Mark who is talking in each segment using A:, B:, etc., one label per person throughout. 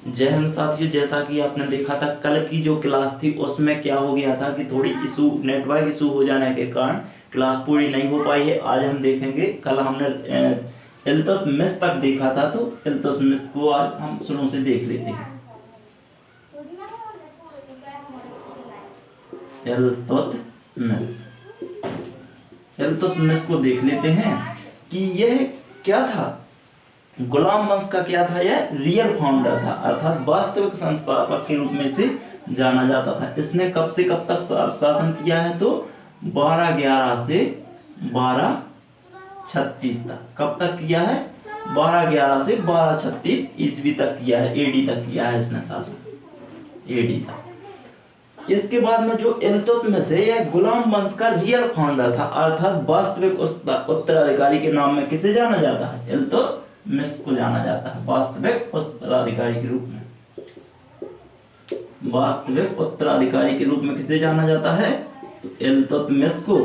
A: जय हिंद साथियों, जैसा कि आपने देखा था कल की जो क्लास थी उसमें क्या हो गया था कि थोड़ी इशू, नेटवर्क इशू हो जाने के कारण क्लास पूरी नहीं हो पाई है। आज हम देखेंगे, कल हमने इल्तुतमिश तक देखा था, तो इल्तुतमिश को आज हम शुरू से देख लेते हैं। इल्तुतमिश को देख लेते हैं कि यह क्या था। गुलाम वंश का क्या था, यह रियल फाउंडर था, अर्थात वास्तविक संस्थापक के रूप में से जाना जाता था। इसने कब से कब तक शासन किया है, तो 1211 से 1236 तक। कब तक किया है, 1211 से 1236 ईस्वी तक किया है, एडी तक किया है इसने शासन, एडी तक। इसके बाद में जो इल्तुतमिश है, यह गुलाम वंश का रियल फाउंडर था, अर्थात वास्तविक उत्तराधिकारी के नाम में किसे जाना जाता है, इल्तुतमिश को जाना जाता है वास्तविक उत्तराधिकारी के रूप में। वास्तविक उत्तराधिकारी के रूप में किसे जाना जाता है, तो इल्तुतमिश को।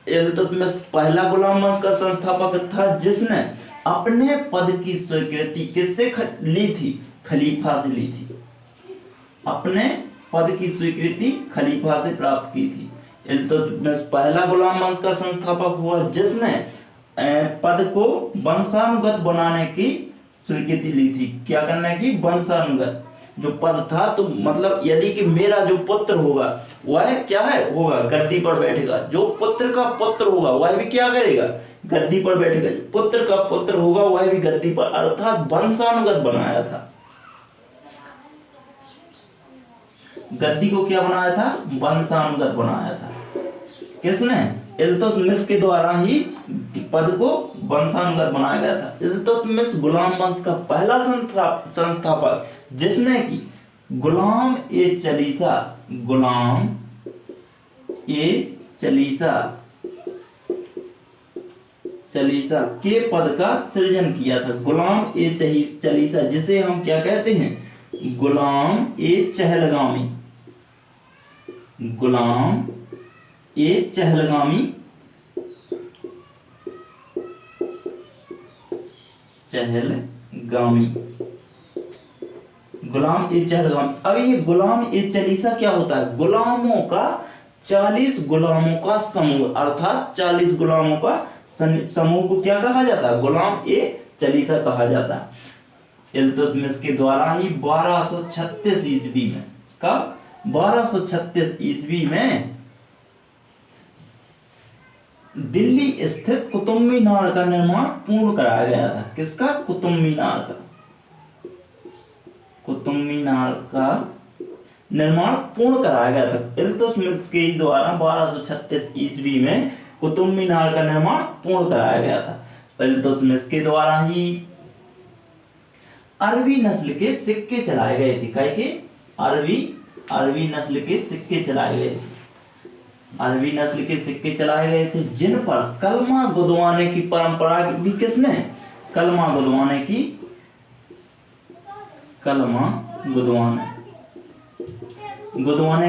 A: इल्तुतमिश पहला गुलाम वंश का संस्थापक था जिसने अपने पद की स्वीकृति किससे ली थी, खलीफा से ली थी। अपने पद की स्वीकृति खलीफा से प्राप्त की थी। इल्तुतमिश पहला गुलाम वंश का संस्थापक हुआ जिसने पद को वंशानुगत बनाने की स्वीकृति ली थी। क्या करने की, वंशानुगत। जो पद था, तो मतलब यदि कि मेरा जो पुत्र होगा वह क्या है, होगा गद्दी पर बैठेगा। जो पुत्र का पुत्र होगा वह भी क्या करेगा, गद्दी पर बैठेगा। पुत्र का पुत्र होगा वह भी गद्दी पर, अर्थात वंशानुगत बनाया था। गद्दी को क्या बनाया था, वंशानुगत बनाया था। किसने, इल्तुतमिश के द्वारा ही पद को वंशानुगत बनाया गया था। इल्तुतमिश गुलाम वंश का पहला संस्थापक जिसने की गुलाम ए चलीसा के पद का सृजन किया था। गुलाम ए चलीसा, जिसे हम क्या कहते हैं, गुलाम ए चहलगामी। गुलाम ए चहलगामी गुलाम ए चहलगामी। अब ये गुलाम ए चलीसा क्या होता है, गुलामों का 40 गुलामों का समूह, अर्थात 40 गुलामों का समूह को क्या कहा जाता है, गुलाम ए चलीसा कहा जाता है। इल्तुतमिश के द्वारा ही 1236 ईस्वी में, कब, 1236 ईस्वी में दिल्ली स्थित कुतुब मीनार का निर्माण पूर्ण कराया गया था। किसका, कुतुब मीनार का। कुतुब मीनार का निर्माण पूर्ण कराया गया था इल्तुतमिश के द्वारा। 1236 ईस्वी में कुतुब मीनार का निर्माण पूर्ण कराया गया था इल्तुतमिश के द्वारा ही। अरबी नस्ल के सिक्के चलाए गए थे। कई के, अरबी नस्ल के सिक्के चलाए गए थे। अरबी नस्ल के सिक्के चलाए गए थे जिन पर कलमा गुदवाने की परंपरा भी किसने, कलमा गुदवाने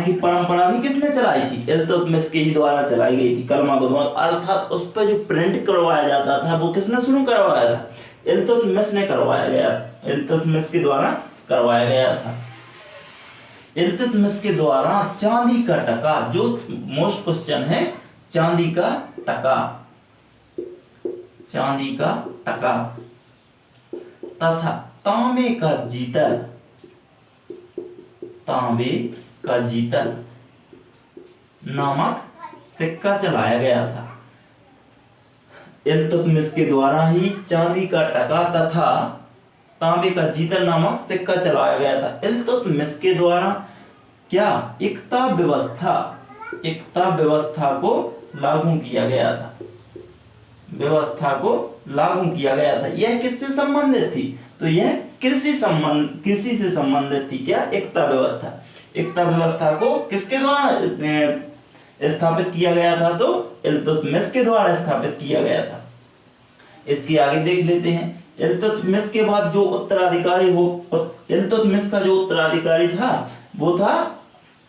A: की परंपरा भी किसने चलाई थी, इल्तुतमिश के ही द्वारा चलाई गई थी। कलमा गुदवाना, अर्थात उस पर जो प्रिंट करवाया जाता था वो किसने शुरू करवाया था, इल्तुतमिश ने करवाया गया, इल्तुतमिश के द्वारा करवाया गया था। इल्तुतमिश के द्वारा चांदी का टका, जो मोस्ट क्वेश्चन है, चांदी का टका तथा तांबे का जीतल नामक सिक्का चलाया गया था। इल्तुतमिश के द्वारा ही चांदी का टका तथा तांबे का जीतल नामक सिक्का चलाया गया था। इल्तुतमिश के द्वारा क्या, एकता व्यवस्था को लागू किया गया था। यह किससे संबंधित थी, तो यह कृषि से संबंधित थी। क्या, एकता व्यवस्था को किसके द्वारा स्थापित किया गया था, तो इल्तुतमिश के द्वारा स्थापित किया गया था। इसके आगे देख लेते हैं। इल्तुतमिश के बाद जो उत्तराधिकारी इल्तुतमिश का जो उत्तराधिकारी था वो था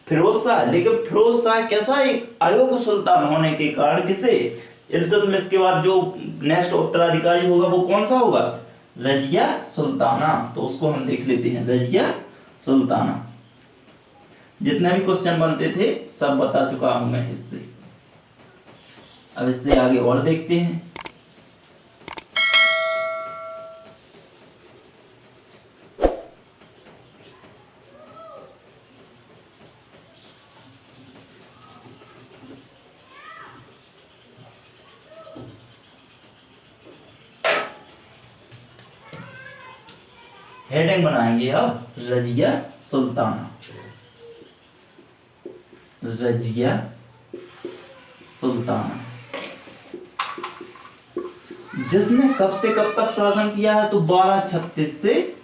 A: फिरोज शाह। लेकिन फिरोज शाह कैसा, एक अयोग्य सुल्तान होने के कारण किसे, इल्तुतमिश के बाद जो नेक्स्ट उत्तराधिकारी होगा वो कौन सा होगा? रजिया सुल्ताना। तो उसको हम देख लेते हैं, रजिया सुल्ताना। जितने भी क्वेश्चन बनते थे सब बता चुका हूं मैं इससे। अब इससे आगे और देखते हैं। हेडिंग बनाएंगे अब रजिया सुल्ताना। रजिया सुल्ताना जिसने कब से कब तक शासन किया है? तो 1236 से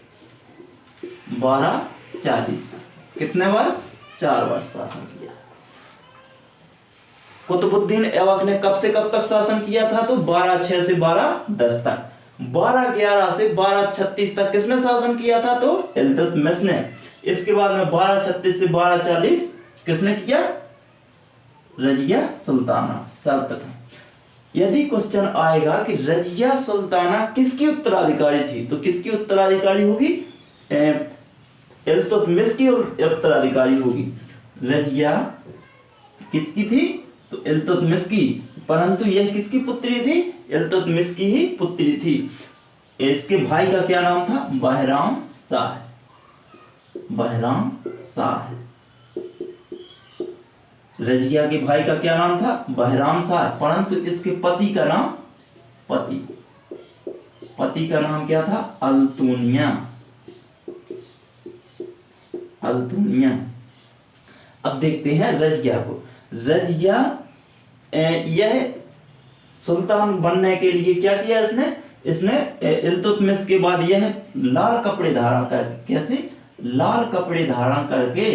A: 1240 तक। कितने वर्ष? 4 वर्ष शासन किया। कुतुबुद्दीन ऐबक ने कब से कब तक शासन किया था? तो 1206 से 1210 तक। 1211 से 1236 तक किसने शासन किया था? तो इल्तुतमिश ने। इसके बाद में 1236 से 1240 किसने किया? रजिया सुल्ताना। सर्वप्रथम यदि क्वेश्चन आएगा कि रजिया सुल्ताना किसकी उत्तराधिकारी थी, तो किसकी उत्तराधिकारी होगी? इल्तुतमिश की उत्तराधिकारी होगी। रजिया किसकी थी? तो इल्तुतमिश की। परंतु यह किसकी पुत्री थी? इल्तुतमिश की ही पुत्री थी। इसके भाई का क्या नाम था? बहराम शाह। बहराम शाह। रजिया के भाई का क्या नाम था? बहराम शाह। परंतु इसके पति का नाम पति का नाम क्या था? अल्तुनिया। अल्तुनिया। अब देखते हैं रजिया को। रजिया यह सुल्तान बनने के लिए क्या किया इसने इल्तुतमिश के बाद यह लाल कपड़े धारण करके, कैसे? लाल कपड़े धारण करके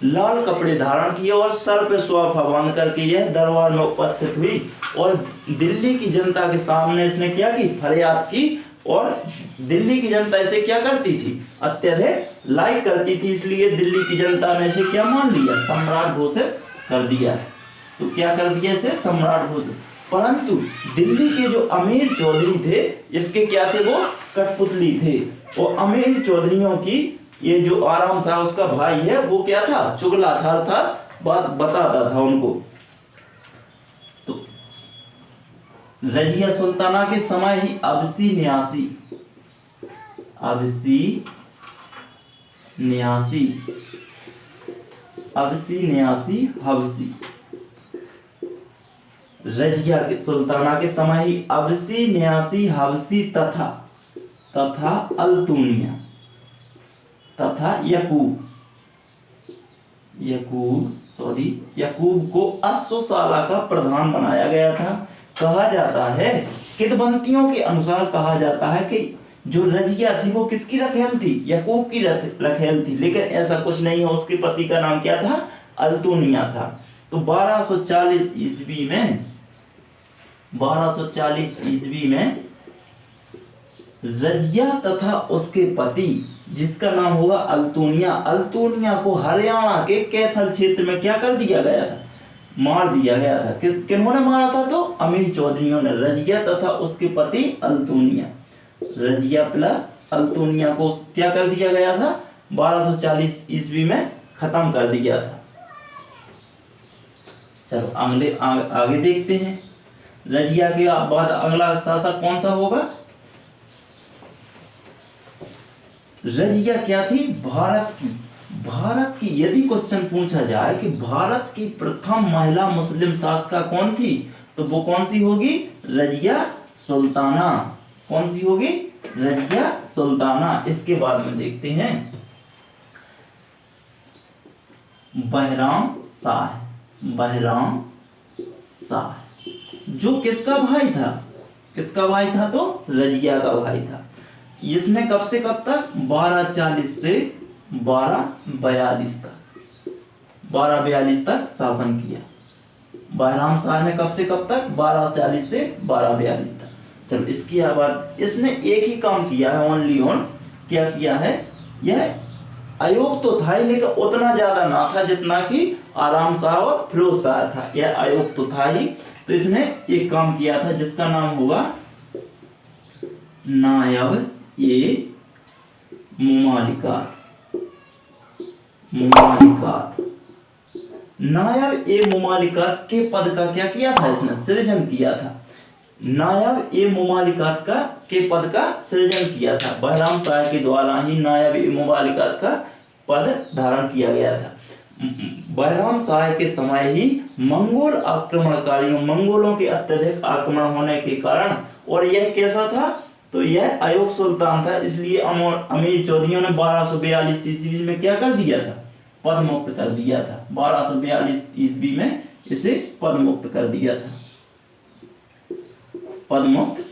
A: लाल कपड़े धारण किए और सर पे सोफा बांध करके यह दरबार में उपस्थित हुई और दिल्ली की जनता के सामने इसने क्या की? फरियाद की। और दिल्ली की जनता इसे क्या करती थी? अत्यधिक लाइक करती थी, इसलिए दिल्ली की जनता ने इसे क्या मान लिया? सम्राट घोषित कर दिया। तो क्या कर दिया इसे? सम्राट घोषित। परंतु दिल्ली के जो अमीर चौधरी थे, इसके क्या थे? वो कठपुतली थे। और अमीर चौधरियों की ये जो आराम शाह उसका भाई है वो क्या था? चुगला था, अर्थात बात बताता था उनको। तो रजिया सुल्ताना के समय ही अबसी न्यासी हबसी। रजिया के सुल्ताना के समय ही अबसी न्यासी हबसी तथा अल्तुनिया तथा यकूब को अश्वशाला का प्रधान बनाया गया था। कहा जाता है, किदवंतियों के अनुसार कहा जाता है कि जो रजिया थी वो किसकी रखेल थी? यकूब की रखेल थी। लेकिन ऐसा कुछ नहीं है। उसके पति का नाम क्या था? अल्तुनिया था। तो 1240 ईस्वी में रजिया तथा उसके पति जिसका नाम होगा अल्तुनिया को हरियाणा के कैथल क्षेत्र में क्या कर दिया गया था? मार दिया गया था। किन्होंने मारा था? तो अमीर चौधरियों ने। रजिया तथा उसके पति अल्तुनिया, रजिया प्लस अल्तुनिया को क्या कर दिया गया था? 1240 ईस्वी में खत्म कर दिया था। चलो आगे देखते हैं। रजिया के बाद अगला शासक कौन सा होगा? रजिया क्या थी? भारत की यदि क्वेश्चन पूछा जाए कि भारत की प्रथम महिला मुस्लिम शासिका कौन थी, तो वो कौन सी होगी? रजिया सुल्ताना। कौन सी होगी? रजिया सुल्ताना। इसके बाद में देखते हैं बहराम शाह जो किसका भाई था? तो रजिया का भाई था। इसने कब से कब तक? 1240 से 1242 तक शासन किया। बहराम शाह ने कब से कब तक? 1240 से 1242 तक। चलो इसकी बात, इसने एक ही काम किया है, ओनली क्या किया है? यह आयोग तो था ही, लेकिन उतना ज्यादा ना था जितना कि आराम शाह और फिरोज शाह था, यह आयोग तो था ही। तो इसने एक काम किया था जिसका नाम हुआ नायब-ए-मुमालिकात। नायब-ए-मुमालिकात के पद का क्या किया था, इसने सृजन किया था। नायब-ए-मुमालिकात का के पद का सृजन किया था। बहराम शाह के द्वारा ही नायब-ए-मुमालिकात का पद धारण किया गया था। बहराम शाह के समय ही मंगोल आक्रमणकारियों, मंगोलों के अत्यधिक आक्रमण होने के कारण, और यह कैसा था, तो यह अयूब सुल्तान था, इसलिए अमीर चौधरियों ने 1242 ईस्वी में क्या कर दिया था, पद मुक्त कर दिया था। 1242 ईस्वी में इसे पद मुक्त कर दिया था, पद मुक्त